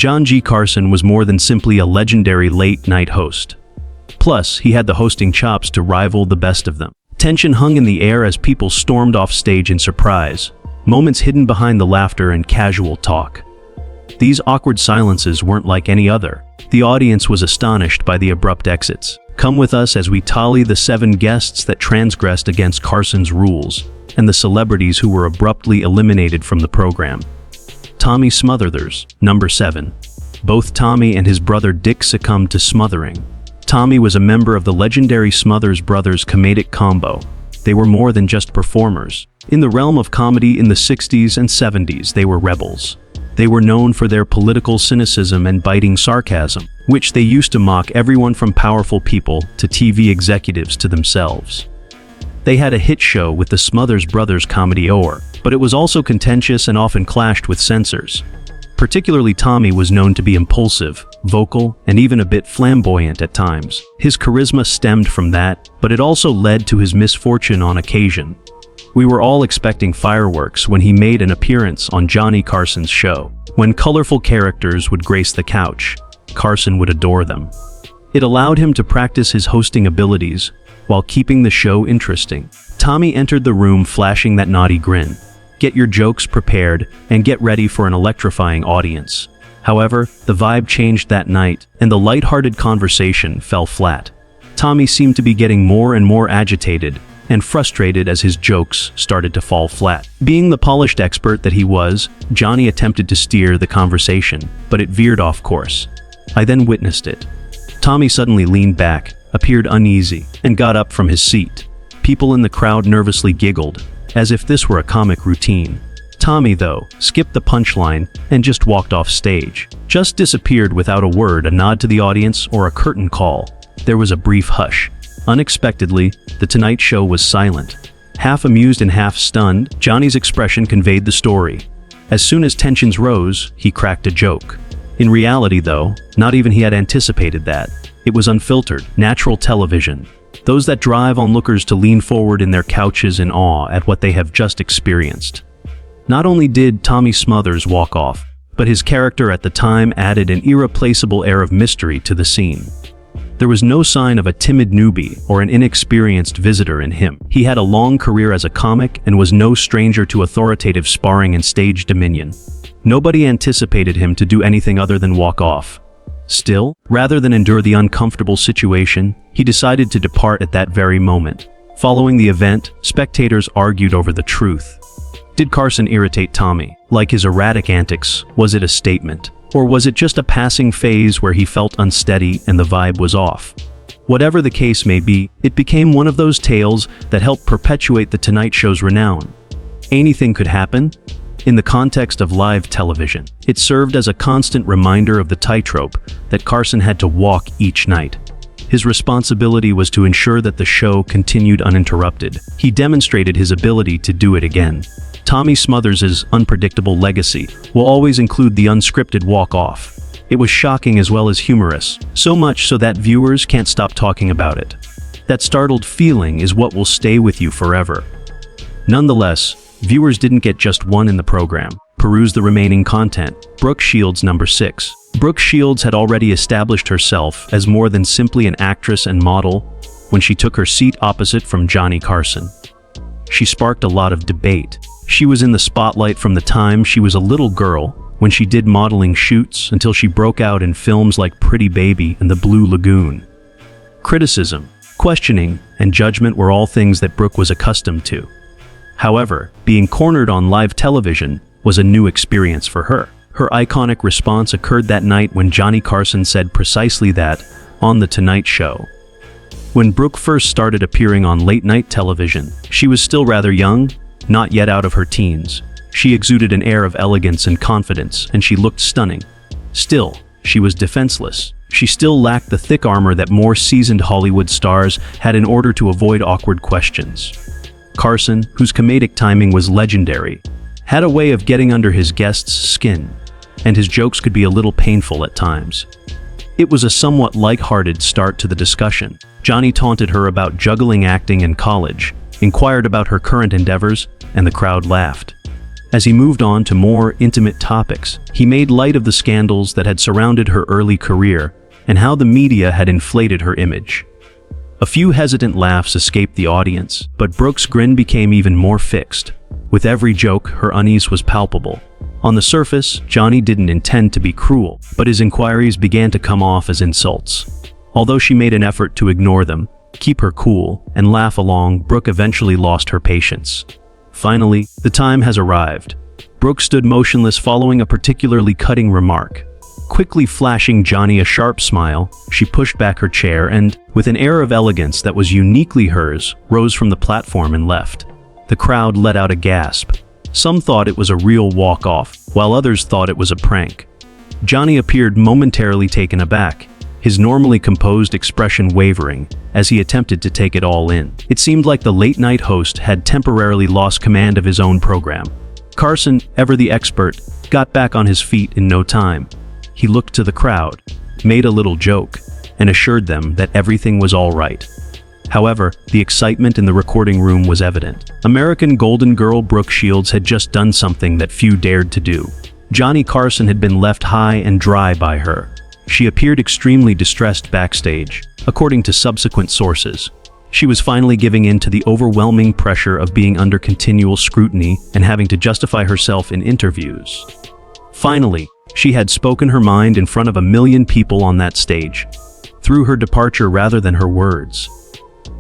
John G. Carson was more than simply a legendary late-night host. Plus, he had the hosting chops to rival the best of them. Tension hung in the air as people stormed off stage in surprise, moments hidden behind the laughter and casual talk. These awkward silences weren't like any other. The audience was astonished by the abrupt exits. Come with us as we tally the 7 guests that transgressed against Carson's rules, and the celebrities who were abruptly eliminated from the program. Tommy Smothers, number 7. Both Tommy and his brother Dick succumbed to smothering. Tommy was a member of the legendary Smothers Brothers comedic combo. They were more than just performers. In the realm of comedy in the 60s and 70s, they were rebels. They were known for their political cynicism and biting sarcasm, which they used to mock everyone from powerful people to TV executives to themselves. They had a hit show with the Smothers Brothers Comedy Hour, but it was also contentious and often clashed with censors. Particularly Tommy was known to be impulsive, vocal, and even a bit flamboyant at times. His charisma stemmed from that, but it also led to his misfortune on occasion. We were all expecting fireworks when he made an appearance on Johnny Carson's show. When colorful characters would grace the couch, Carson would adore them. It allowed him to practice his hosting abilities while keeping the show interesting. Tommy entered the room flashing that naughty grin. Get your jokes prepared and get ready for an electrifying audience. However, the vibe changed that night, and the light-hearted conversation fell flat. Tommy seemed to be getting more and more agitated and frustrated as his jokes started to fall flat. Being the polished expert that he was, Johnny attempted to steer the conversation, but it veered off course. I then witnessed it. Tommy suddenly leaned back, appeared uneasy, and got up from his seat. People in the crowd nervously giggled, as if this were a comic routine. Tommy, though, skipped the punchline and just walked off stage. Just disappeared without a word, a nod to the audience, or a curtain call. There was a brief hush. Unexpectedly, The Tonight Show was silent. Half amused and half stunned, Johnny's expression conveyed the story. As soon as tensions rose, he cracked a joke. In reality, though, not even he had anticipated that. It was unfiltered, natural television. Those that drive onlookers to lean forward in their couches in awe at what they have just experienced. Not only did Tommy Smothers walk off, but his character at the time added an irreplaceable air of mystery to the scene. There was no sign of a timid newbie or an inexperienced visitor in him. He had a long career as a comic and was no stranger to authoritative sparring and stage dominion. Nobody anticipated him to do anything other than walk off. Still, rather than endure the uncomfortable situation, he decided to depart at that very moment. Following the event, spectators argued over the truth. Did Carson irritate Tommy? Like his erratic antics, was it a statement? Or was it just a passing phase where he felt unsteady and the vibe was off? Whatever the case may be, it became one of those tales that helped perpetuate The Tonight Show's renown. Anything could happen. In the context of live television, it served as a constant reminder of the tightrope that Carson had to walk each night. His responsibility was to ensure that the show continued uninterrupted. He demonstrated his ability to do it again. Tommy Smothers' unpredictable legacy will always include the unscripted walk-off. It was shocking as well as humorous, so much so that viewers can't stop talking about it. That startled feeling is what will stay with you forever. Nonetheless, viewers didn't get just one in the program. Peruse the remaining content. Brooke Shields, number 6. Brooke Shields had already established herself as more than simply an actress and model when she took her seat opposite from Johnny Carson. She sparked a lot of debate. She was in the spotlight from the time she was a little girl, when she did modeling shoots, until she broke out in films like Pretty Baby and The Blue Lagoon. Criticism, questioning, and judgment were all things that Brooke was accustomed to. However, being cornered on live television was a new experience for her. Her iconic response occurred that night when Johnny Carson said precisely that on The Tonight Show. When Brooke first started appearing on late-night television, she was still rather young, not yet out of her teens. She exuded an air of elegance and confidence, and she looked stunning. Still, she was defenseless. She still lacked the thick armor that more seasoned Hollywood stars had in order to avoid awkward questions. Carson, whose comedic timing was legendary, had a way of getting under his guests' skin, and his jokes could be a little painful at times. It was a somewhat light-hearted start to the discussion. Johnny taunted her about juggling acting in college, inquired about her current endeavors, and the crowd laughed. As he moved on to more intimate topics, he made light of the scandals that had surrounded her early career and how the media had inflated her image. A few hesitant laughs escaped the audience, but Brooke's grin became even more fixed. With every joke, her unease was palpable. On the surface, Johnny didn't intend to be cruel, but his inquiries began to come off as insults. Although she made an effort to ignore them, keep her cool, and laugh along, Brooke eventually lost her patience. Finally, the time has arrived. Brooke stood motionless following a particularly cutting remark. Quickly flashing Johnny a sharp smile, she pushed back her chair and, with an air of elegance that was uniquely hers, rose from the platform and left. The crowd let out a gasp. Some thought it was a real walk-off, while others thought it was a prank. Johnny appeared momentarily taken aback, his normally composed expression wavering as he attempted to take it all in. It seemed like the late-night host had temporarily lost command of his own program. Carson, ever the expert, got back on his feet in no time. He looked to the crowd, made a little joke, and assured them that everything was all right. However, the excitement in the recording room was evident. American Golden Girl Brooke Shields had just done something that few dared to do. Johnny Carson had been left high and dry by her. She appeared extremely distressed backstage, according to subsequent sources. She was finally giving in to the overwhelming pressure of being under continual scrutiny and having to justify herself in interviews. Finally, she had spoken her mind in front of 1 million people on that stage, through her departure rather than her words.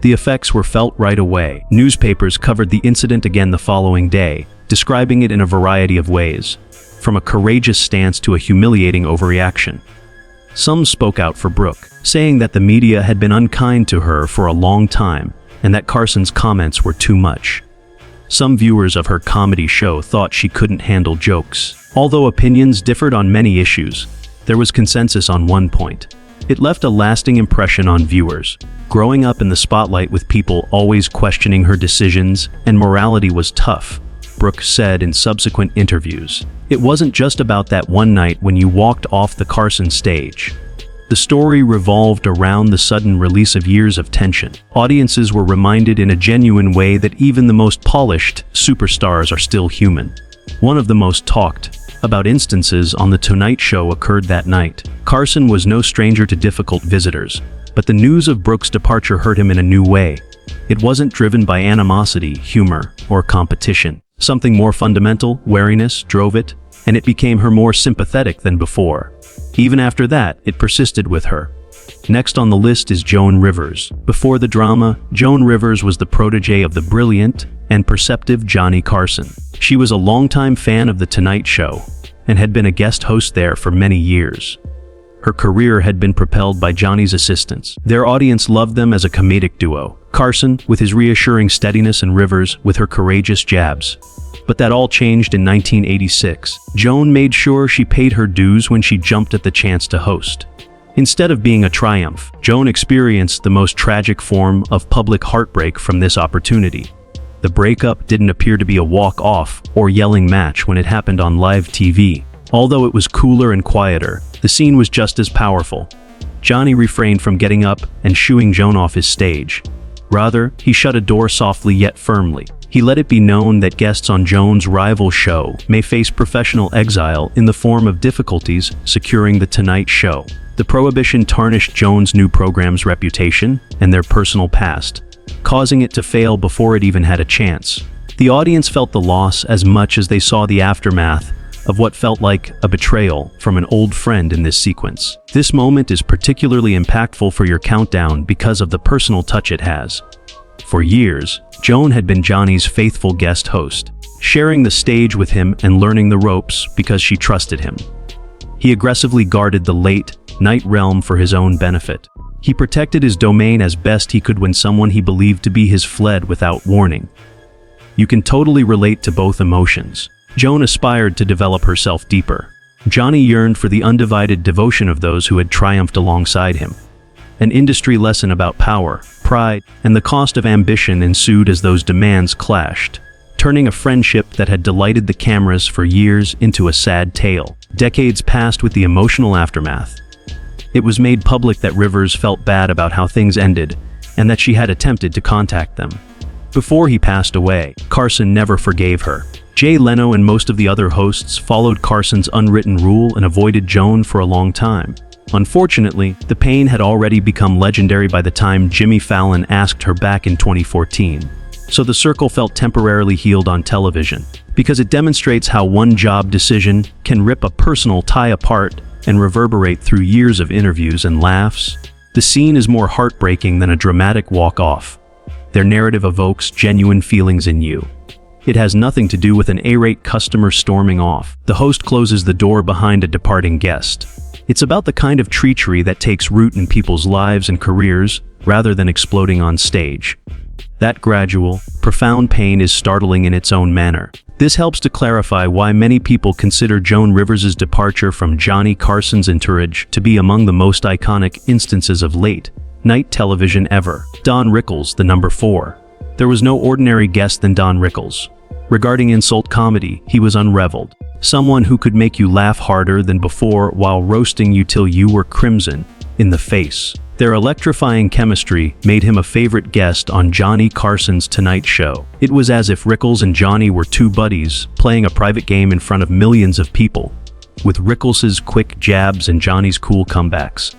The effects were felt right away. Newspapers covered the incident again the following day, describing it in a variety of ways, from a courageous stance to a humiliating overreaction. Some spoke out for Brooke, saying that the media had been unkind to her for a long time and that Carson's comments were too much. Some viewers of her comedy show thought she couldn't handle jokes. Although opinions differed on many issues, there was consensus on one point. It left a lasting impression on viewers. Growing up in the spotlight with people always questioning her decisions and morality was tough, Brooke said in subsequent interviews. It wasn't just about that one night when you walked off the Carson stage. The story revolved around the sudden release of years of tension. Audiences were reminded in a genuine way that even the most polished superstars are still human. One of the most talked about instances on The Tonight Show occurred that night. Carson was no stranger to difficult visitors, but the news of Brooke's departure hurt him in a new way. It wasn't driven by animosity, humor, or competition. Something more fundamental, wariness, drove it, and it became her more sympathetic than before. Even after that, it persisted with her. Next on the list is Joan Rivers. Before the drama, Joan Rivers was the protege of the brilliant and perceptive Johnny Carson. She was a longtime fan of The Tonight Show and had been a guest host there for many years. Her career had been propelled by Johnny's assistance. Their audience loved them as a comedic duo. Carson, with his reassuring steadiness, and Rivers, with her courageous jabs. But that all changed in 1986. Joan made sure she paid her dues when she jumped at the chance to host. Instead of being a triumph, Joan experienced the most tragic form of public heartbreak from this opportunity. The breakup didn't appear to be a walk-off or yelling match when it happened on live TV. Although it was cooler and quieter, the scene was just as powerful. Johnny refrained from getting up and shooing Joan off his stage. Rather, he shut a door softly yet firmly. He let it be known that guests on Joan's rival show may face professional exile in the form of difficulties securing The Tonight Show. The prohibition tarnished Joan's new program's reputation and their personal past, causing it to fail before it even had a chance. The audience felt the loss as much as they saw the aftermath of what felt like a betrayal from an old friend in this sequence. This moment is particularly impactful for your countdown because of the personal touch it has. For years, Joan had been Johnny's faithful guest host, sharing the stage with him and learning the ropes because she trusted him. He aggressively guarded the late-night realm for his own benefit. He protected his domain as best he could when someone he believed to be his fled without warning. You can totally relate to both emotions. Joan aspired to develop herself deeper. Johnny yearned for the undivided devotion of those who had triumphed alongside him. An industry lesson about power, pride, and the cost of ambition ensued as those demands clashed, turning a friendship that had delighted the cameras for years into a sad tale. Decades passed with the emotional aftermath. It was made public that Rivers felt bad about how things ended, and that she had attempted to contact them. Before he passed away, Carson never forgave her. Jay Leno and most of the other hosts followed Carson's unwritten rule and avoided Joan for a long time. Unfortunately, the pain had already become legendary by the time Jimmy Fallon asked her back in 2014. So the circle felt temporarily healed on television, because it demonstrates how one job decision can rip a personal tie apart and reverberate through years of interviews and laughs. The scene is more heartbreaking than a dramatic walk-off. Their narrative evokes genuine feelings in you. It has nothing to do with an irate customer storming off. The host closes the door behind a departing guest. It's about the kind of treachery that takes root in people's lives and careers rather than exploding on stage. That gradual, profound pain is startling in its own manner. This helps to clarify why many people consider Joan Rivers' departure from Johnny Carson's entourage to be among the most iconic instances of late-night television ever. Don Rickles, the number 4. There was no ordinary guest than Don Rickles. Regarding insult comedy, he was unrivaled. Someone who could make you laugh harder than before while roasting you till you were crimson in the face. Their electrifying chemistry made him a favorite guest on Johnny Carson's Tonight Show. It was as if Rickles and Johnny were two buddies playing a private game in front of millions of people, with Rickles' quick jabs and Johnny's cool comebacks.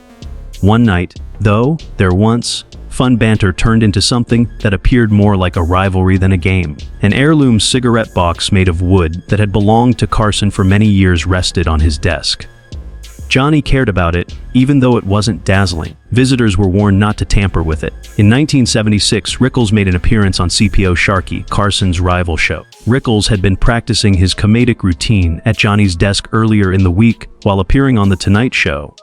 One night, though, their once fun banter turned into something that appeared more like a rivalry than a game. An heirloom cigarette box made of wood that had belonged to Carson for many years rested on his desk. Johnny cared about it, even though it wasn't dazzling. Visitors were warned not to tamper with it. In 1976, Rickles made an appearance on CPO Sharky, Carson's rival show. Rickles had been practicing his comedic routine at Johnny's desk earlier in the week while appearing on The Tonight Show.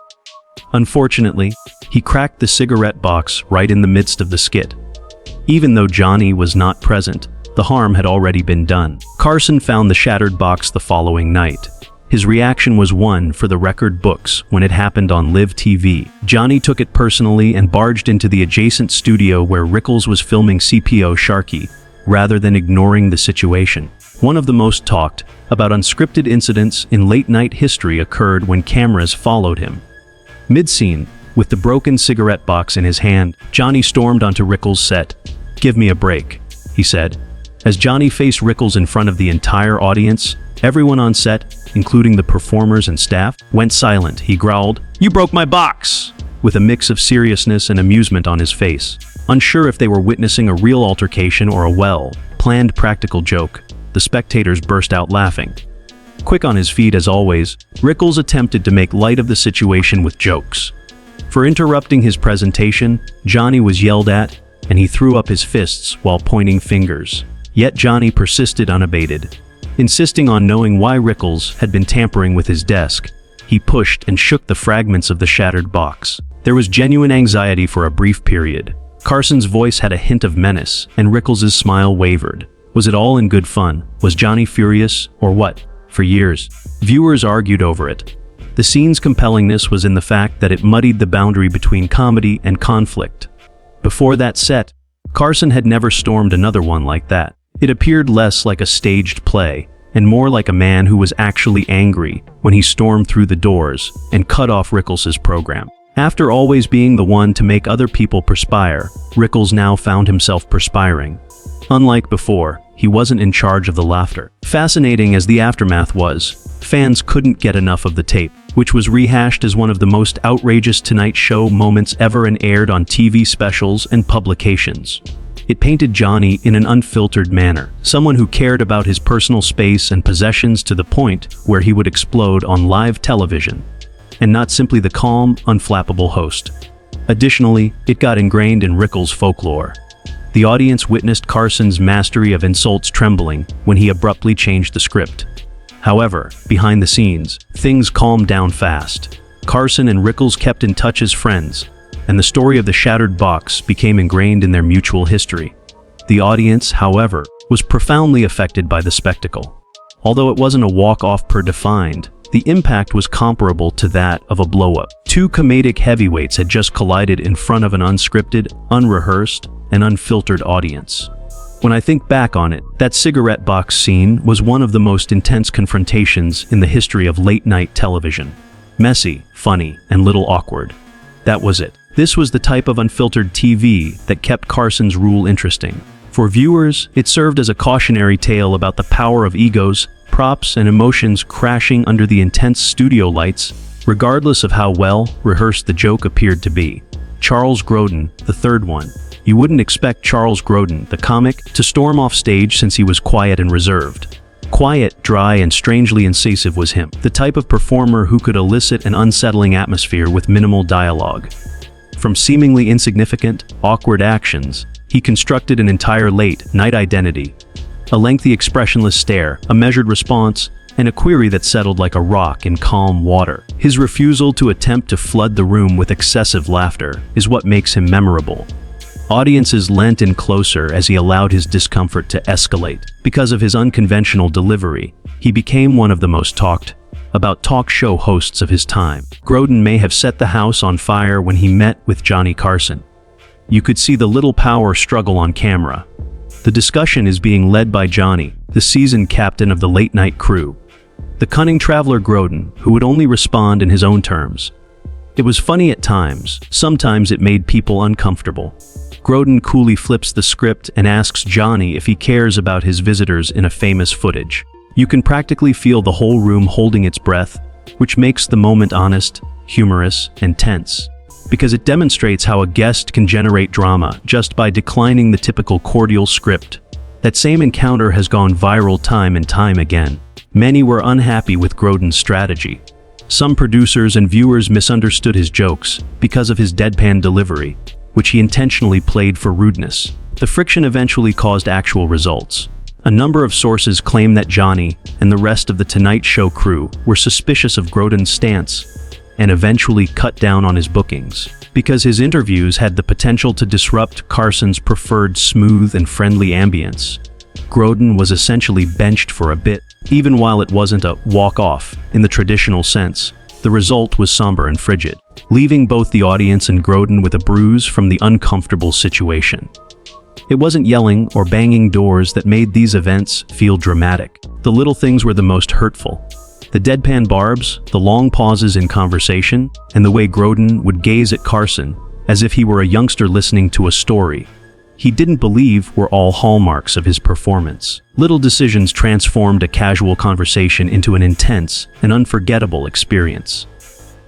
Unfortunately, he cracked the cigarette box right in the midst of the skit. Even though Johnny was not present, the harm had already been done. Carson found the shattered box the following night. His reaction was one for the record books when it happened on Live TV. Johnny took it personally and barged into the adjacent studio where Rickles was filming CPO Sharky, rather than ignoring the situation. One of the most talked about unscripted incidents in late-night history occurred when cameras followed him. Mid-scene, with the broken cigarette box in his hand, Johnny stormed onto Rickles' set. "Give me a break," he said. As Johnny faced Rickles in front of the entire audience, everyone on set, including the performers and staff, went silent. He growled, "You broke my box!" with a mix of seriousness and amusement on his face. Unsure if they were witnessing a real altercation or a well-planned practical joke, the spectators burst out laughing. Quick on his feet as always, Rickles attempted to make light of the situation with jokes. For interrupting his presentation, Johnny was yelled at, and he threw up his fists while pointing fingers. Yet Johnny persisted unabated. Insisting on knowing why Rickles had been tampering with his desk, he pushed and shook the fragments of the shattered box. There was genuine anxiety for a brief period. Carson's voice had a hint of menace, and Rickles' smile wavered. Was it all in good fun? Was Johnny furious, or what? For years, viewers argued over it. The scene's compellingness was in the fact that it muddied the boundary between comedy and conflict. Before that set, Carson had never stormed another one like that. It appeared less like a staged play, and more like a man who was actually angry when he stormed through the doors and cut off Rickles' program. After always being the one to make other people perspire, Rickles now found himself perspiring. Unlike before, he wasn't in charge of the laughter. Fascinating as the aftermath was, fans couldn't get enough of the tape, which was rehashed as one of the most outrageous Tonight Show moments ever and aired on TV specials and publications. It painted Johnny in an unfiltered manner, someone who cared about his personal space and possessions to the point where he would explode on live television, and not simply the calm, unflappable host. Additionally, it got ingrained in Rickles' folklore. The audience witnessed Carson's mastery of insults trembling when he abruptly changed the script. However, behind the scenes, things calmed down fast. Carson and Rickles kept in touch as friends, and the story of the shattered box became ingrained in their mutual history. The audience, however, was profoundly affected by the spectacle. Although it wasn't a walk-off per defined, the impact was comparable to that of a blow-up. Two comedic heavyweights had just collided in front of an unscripted, unrehearsed, and unfiltered audience. When I think back on it, that cigarette box scene was one of the most intense confrontations in the history of late-night television. Messy, funny, and little awkward. That was it. This was the type of unfiltered TV that kept Carson's rule interesting. For viewers, it served as a cautionary tale about the power of egos, props, and emotions crashing under the intense studio lights, regardless of how well rehearsed the joke appeared to be. Charles Grodin, the third one. You wouldn't expect Charles Grodin, the comic, to storm off stage since he was quiet and reserved. Quiet, dry, and strangely incisive was him, the type of performer who could elicit an unsettling atmosphere with minimal dialogue. From seemingly insignificant, awkward actions, he constructed an entire late-night identity. A lengthy expressionless stare, a measured response, and a query that settled like a rock in calm water. His refusal to attempt to flood the room with excessive laughter is what makes him memorable. Audiences leant in closer as he allowed his discomfort to escalate. Because of his unconventional delivery, he became one of the most talked about talk show hosts of his time. Grodin may have set the house on fire when he met with Johnny Carson. You could see the little power struggle on camera. The discussion is being led by Johnny, the seasoned captain of the late-night crew. The cunning traveler Grodin, who would only respond in his own terms. It was funny at times. Sometimes it made people uncomfortable. Grodin coolly flips the script and asks Johnny if he cares about his visitors in a famous footage. You can practically feel the whole room holding its breath, which makes the moment honest, humorous, and tense. Because it demonstrates how a guest can generate drama just by declining the typical cordial script. That same encounter has gone viral time and time again. Many were unhappy with Grodin's strategy. Some producers and viewers misunderstood his jokes because of his deadpan delivery, which he intentionally played for rudeness. The friction eventually caused actual results. A number of sources claim that Johnny and the rest of the Tonight Show crew were suspicious of Grodin's stance and eventually cut down on his bookings, because his interviews had the potential to disrupt Carson's preferred smooth and friendly ambience. Grodin was essentially benched for a bit, even while it wasn't a walk-off in the traditional sense. The result was somber and frigid, leaving both the audience and Grodin with a bruise from the uncomfortable situation. It wasn't yelling or banging doors that made these events feel dramatic. The little things were the most hurtful. The deadpan barbs, the long pauses in conversation, and the way Grodin would gaze at Carson as if he were a youngster listening to a story he didn't believe were all hallmarks of his performance. Little decisions transformed a casual conversation into an intense and unforgettable experience.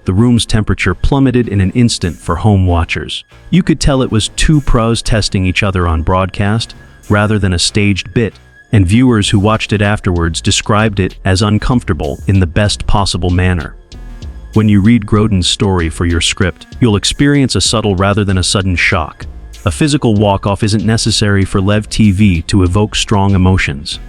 The room's temperature plummeted in an instant for home watchers. You could tell it was two pros testing each other on broadcast rather than a staged bit, and viewers who watched it afterwards described it as uncomfortable in the best possible manner. When you read Grodin's story for your script, you'll experience a subtle rather than a sudden shock. A physical walk-off isn't necessary for live TV to evoke strong emotions.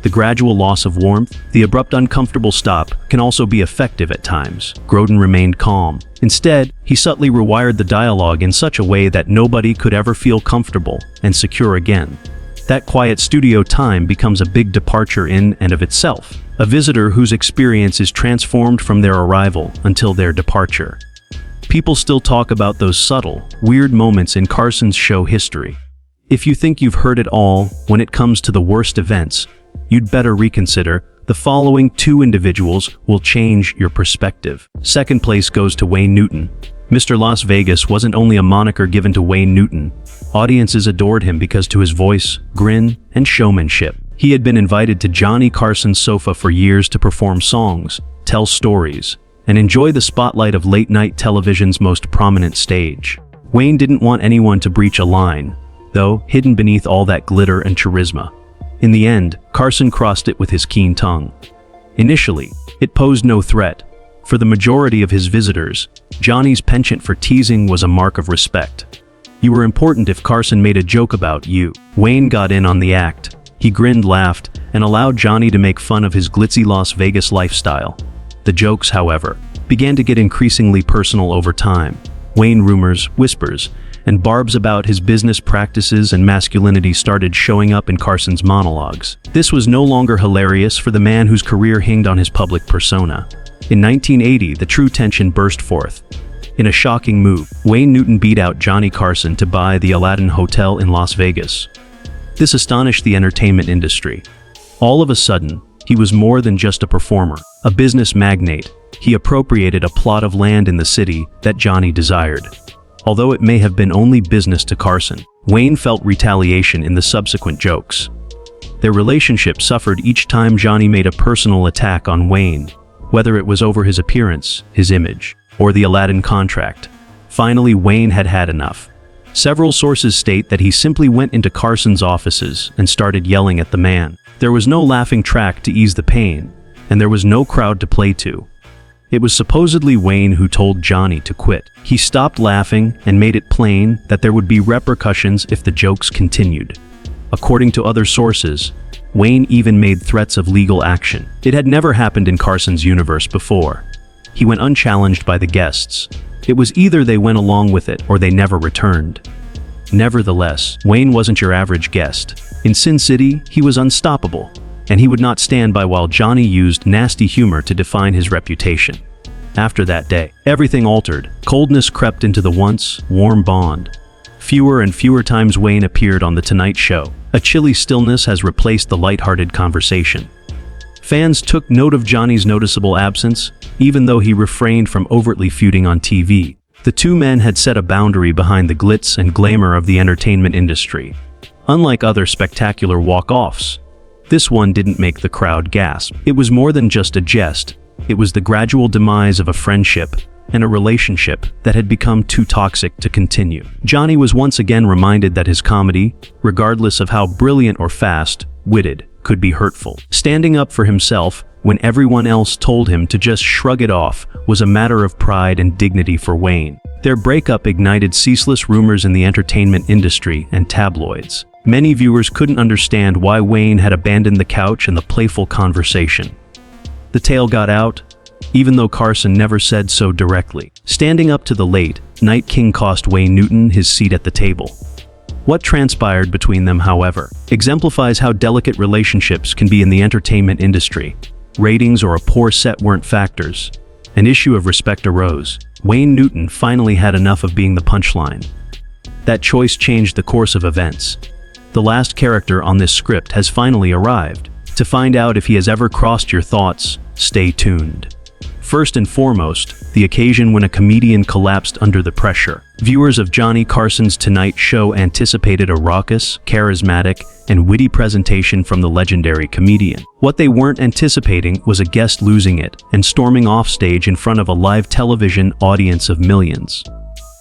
The gradual loss of warmth, the abrupt uncomfortable stop, can also be effective at times. Grodin remained calm. Instead, he subtly rewired the dialogue in such a way that nobody could ever feel comfortable and secure again. That quiet studio time becomes a big departure in and of itself. A visitor whose experience is transformed from their arrival until their departure. People still talk about those subtle, weird moments in Carson's show history. If you think you've heard it all when it comes to the worst events, you'd better reconsider. The following two individuals will change your perspective. Second place goes to Wayne Newton. Mr. Las Vegas wasn't only a moniker given to Wayne Newton. Audiences adored him because to his voice, grin, and showmanship. He had been invited to Johnny Carson's sofa for years to perform songs, tell stories, and enjoy the spotlight of late-night television's most prominent stage. Wayne didn't want anyone to breach a line, though hidden beneath all that glitter and charisma. In the end, Carson crossed it with his keen tongue. Initially, it posed no threat. For the majority of his visitors, Johnny's penchant for teasing was a mark of respect. You were important if Carson made a joke about you. Wayne got in on the act. He grinned, laughed, and allowed Johnny to make fun of his glitzy Las Vegas lifestyle. The jokes, however, began to get increasingly personal over time. Wayne rumors, whispers, and barbs about his business practices and masculinity started showing up in Carson's monologues. This was no longer hilarious for the man whose career hinged on his public persona. In 1980, the true tension burst forth. In a shocking move, Wayne Newton beat out Johnny Carson to buy the Aladdin Hotel in Las Vegas. This astonished the entertainment industry. All of a sudden, he was more than just a performer, a business magnate. He appropriated a plot of land in the city that Johnny desired. Although it may have been only business to Carson, Wayne felt retaliation in the subsequent jokes. Their relationship suffered each time Johnny made a personal attack on Wayne, whether it was over his appearance, his image, or the Aladdin contract. Finally, Wayne had had enough. Several sources state that he simply went into Carson's offices and started yelling at the man. There was no laughing track to ease the pain, and there was no crowd to play to. It was supposedly Wayne who told Johnny to quit. He stopped laughing and made it plain that there would be repercussions if the jokes continued. According to other sources, Wayne even made threats of legal action. It had never happened in Carson's universe before. He went unchallenged by the guests. It was either they went along with it or they never returned. Nevertheless, Wayne wasn't your average guest. In Sin City, he was unstoppable, and he would not stand by while Johnny used nasty humor to define his reputation. After that day, everything altered. Coldness crept into the once warm bond. Fewer and fewer times Wayne appeared on The Tonight Show. A chilly stillness has replaced the lighthearted conversation. Fans took note of Johnny's noticeable absence, even though he refrained from overtly feuding on TV. The two men had set a boundary behind the glitz and glamour of the entertainment industry. Unlike other spectacular walk-offs, this one didn't make the crowd gasp. It was more than just a jest. It was the gradual demise of a friendship and a relationship that had become too toxic to continue. Johnny was once again reminded that his comedy, regardless of how brilliant or fast-witted, could be hurtful. Standing up for himself when everyone else told him to just shrug it off was a matter of pride and dignity for Wayne. Their breakup ignited ceaseless rumors in the entertainment industry and tabloids. Many viewers couldn't understand why Wayne had abandoned the couch and the playful conversation. The tale got out, even though Carson never said so directly. Standing up to the late Night King cost Wayne Newton his seat at the table. What transpired between them, however, exemplifies how delicate relationships can be in the entertainment industry. Ratings or a poor set weren't factors. An issue of respect arose. Wayne Newton finally had enough of being the punchline. That choice changed the course of events. The last character on this script has finally arrived. To find out if he has ever crossed your thoughts, stay tuned. First and foremost, the occasion when a comedian collapsed under the pressure. Viewers of Johnny Carson's Tonight Show anticipated a raucous, charismatic, and witty presentation from the legendary comedian. What they weren't anticipating was a guest losing it and storming off stage in front of a live television audience of millions.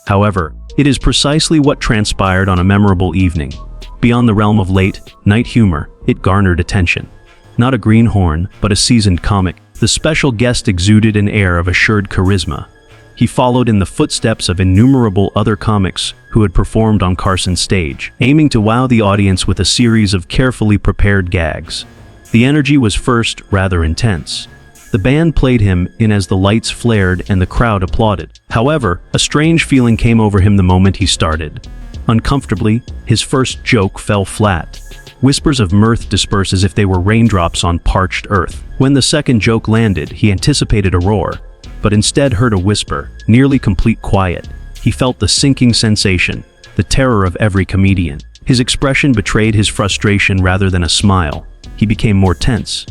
However, it is precisely what transpired on a memorable evening. Beyond the realm of late-night humor, it garnered attention. Not a greenhorn, but a seasoned comic. The special guest exuded an air of assured charisma. He followed in the footsteps of innumerable other comics who had performed on Carson's stage, aiming to wow the audience with a series of carefully prepared gags. The energy was first rather intense. The band played him in as the lights flared and the crowd applauded. However, a strange feeling came over him the moment he started. Uncomfortably, his first joke fell flat. Whispers of mirth dispersed as if they were raindrops on parched earth. When the second joke landed, he anticipated a roar, but instead heard a whisper, nearly complete quiet. He felt the sinking sensation, the terror of every comedian. His expression betrayed his frustration rather than a smile. He became more tense.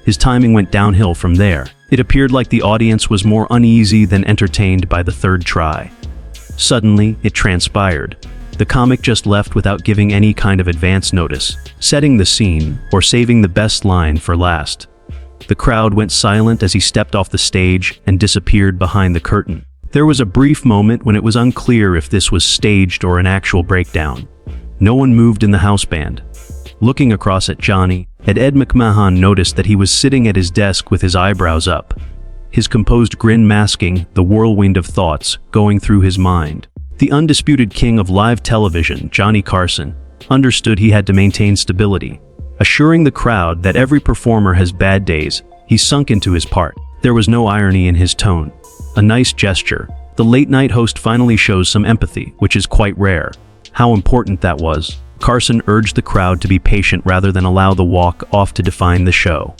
His timing went downhill from there. It appeared like the audience was more uneasy than entertained by the third try. Suddenly, it transpired. The comic just left without giving any kind of advance notice, setting the scene, or saving the best line for last. The crowd went silent as he stepped off the stage and disappeared behind the curtain. There was a brief moment when it was unclear if this was staged or an actual breakdown. No one moved in the house band. Looking across at Johnny, Ed McMahon noticed that he was sitting at his desk with his eyebrows up, his composed grin masking the whirlwind of thoughts going through his mind. The undisputed king of live television, Johnny Carson, understood he had to maintain stability. Assuring the crowd that every performer has bad days, he sunk into his part. There was no irony in his tone. A nice gesture. The late-night host finally shows some empathy, which is quite rare. How important that was. Carson urged the crowd to be patient rather than allow the walk-off to define the show.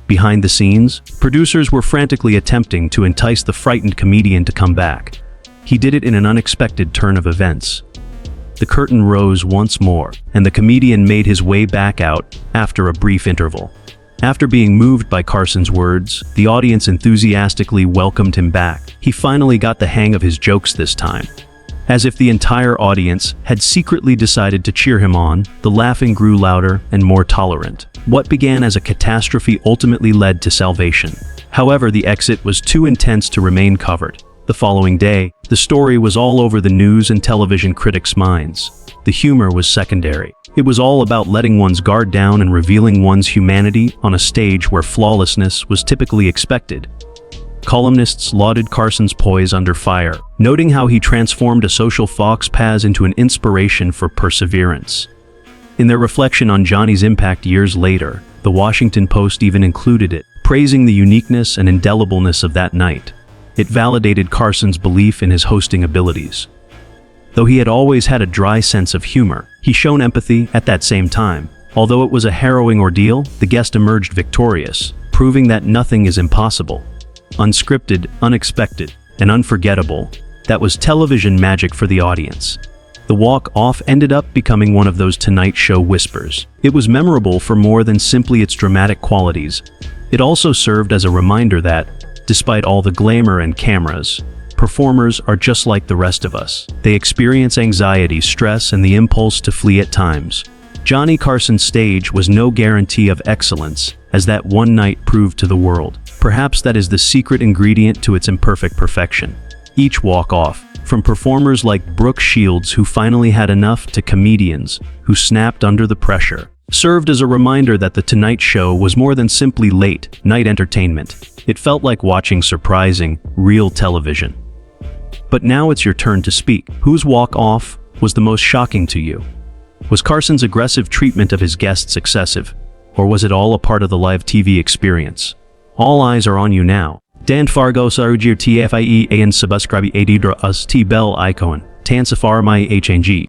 Behind the scenes, producers were frantically attempting to entice the frightened comedian to come back. He did it in an unexpected turn of events. The curtain rose once more, and the comedian made his way back out after a brief interval. After being moved by Carson's words, the audience enthusiastically welcomed him back. He finally got the hang of his jokes this time. As if the entire audience had secretly decided to cheer him on, the laughing grew louder and more tolerant. What began as a catastrophe ultimately led to salvation. However, the exit was too intense to remain covered. The following day, the story was all over the news and television critics' minds. The humor was secondary. It was all about letting one's guard down and revealing one's humanity on a stage where flawlessness was typically expected. Columnists lauded Carson's poise under fire, noting how he transformed a social faux pas into an inspiration for perseverance. In their reflection on Johnny's impact years later, the Washington Post even included it, praising the uniqueness and indelibleness of that night. It validated Carson's belief in his hosting abilities. Though he had always had a dry sense of humor, he showed empathy at that same time. Although it was a harrowing ordeal, the guest emerged victorious, proving that nothing is impossible. Unscripted, unexpected, and unforgettable, that was television magic for the audience. The walk-off ended up becoming one of those Tonight Show whispers. It was memorable for more than simply its dramatic qualities. It also served as a reminder that, despite all the glamour and cameras, performers are just like the rest of us. They experience anxiety, stress, and the impulse to flee at times. Johnny Carson's stage was no guarantee of excellence, as that one night proved to the world. Perhaps that is the secret ingredient to its imperfect perfection. Each walk-off, from performers like Brooke Shields who finally had enough to comedians who snapped under the pressure, served as a reminder that The Tonight Show was more than simply late-night entertainment. It felt like watching surprising, real television. But now it's your turn to speak. Whose walk-off was the most shocking to you? Was Carson's aggressive treatment of his guests excessive, or was it all a part of the live TV experience? All eyes are on you now. Dan Fargo Sarujir TFIE and subscribe AD us T bell icon. Tan Safar my HNG.